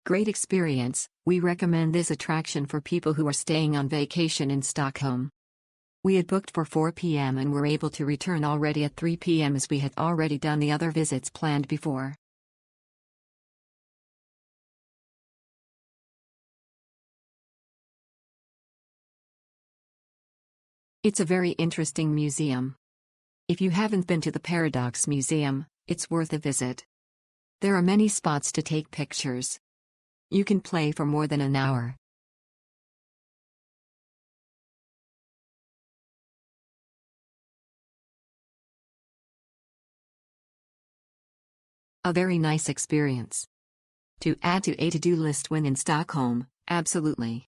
Great experience. We recommend this attraction for people who are staying on vacation in Stockholm. We had booked for 4 p.m. and were able to return already at 3 p.m. as we had already done the other visits planned before. It's a very interesting museum. If you haven't been to the Paradox Museum, it's worth a visit. There are many spots to take pictures. You can play for more than an hour. A very nice experience. To add to a to-do list when in Stockholm, absolutely.